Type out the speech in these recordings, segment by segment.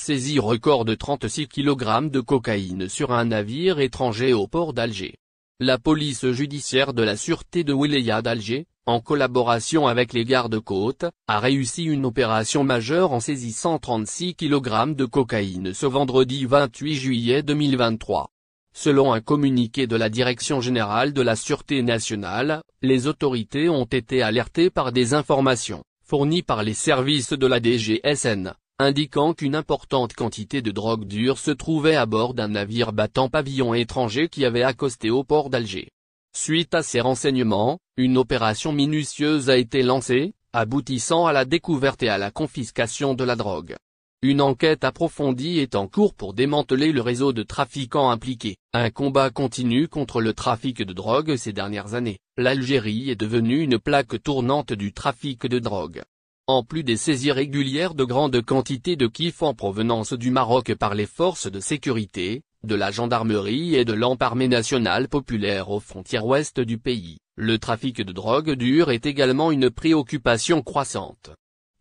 Saisie record de 36 kg de cocaïne sur un navire étranger au port d'Alger. La police judiciaire de la sûreté de Wilaya d'Alger, en collaboration avec les gardes-côtes, a réussi une opération majeure en saisissant 36 kg de cocaïne ce vendredi 28 juillet 2023. Selon un communiqué de la Direction générale de la Sûreté nationale, les autorités ont été alertées par des informations fournies par les services de la DGSN, indiquant qu'une importante quantité de drogue dure se trouvait à bord d'un navire battant pavillon étranger qui avait accosté au port d'Alger. Suite à ces renseignements, une opération minutieuse a été lancée, aboutissant à la découverte et à la confiscation de la drogue. Une enquête approfondie est en cours pour démanteler le réseau de trafiquants impliqués. Un combat continu contre le trafic de drogue ces dernières années. L'Algérie est devenue une plaque tournante du trafic de drogue. En plus des saisies régulières de grandes quantités de kiff en provenance du Maroc par les forces de sécurité, de la gendarmerie et de l'Armée nationale populaire aux frontières ouest du pays, le trafic de drogue dure est également une préoccupation croissante.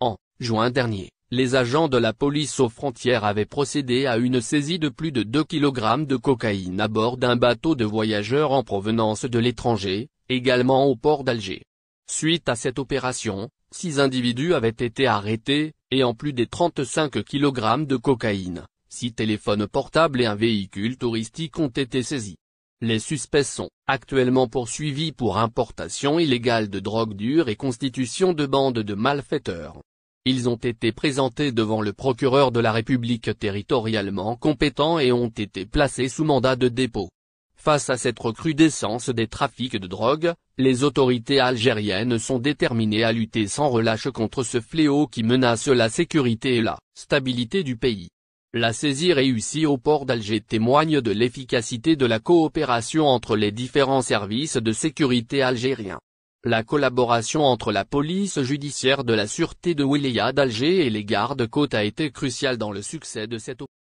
En juin dernier, les agents de la police aux frontières avaient procédé à une saisie de plus de 2 kg de cocaïne à bord d'un bateau de voyageurs en provenance de l'étranger, également au port d'Alger. Suite à cette opération, 6 individus avaient été arrêtés, et en plus des 35 kg de cocaïne, 6 téléphones portables et un véhicule touristique ont été saisis. Les suspects sont actuellement poursuivis pour importation illégale de drogue dure et constitution de bandes de malfaiteurs. Ils ont été présentés devant le procureur de la République territorialement compétent et ont été placés sous mandat de dépôt. Face à cette recrudescence des trafics de drogue, les autorités algériennes sont déterminées à lutter sans relâche contre ce fléau qui menace la sécurité et la stabilité du pays. La saisie réussie au port d'Alger témoigne de l'efficacité de la coopération entre les différents services de sécurité algériens. La collaboration entre la police judiciaire de la sûreté de Wilaya d'Alger et les gardes-côtes a été cruciale dans le succès de cette opération.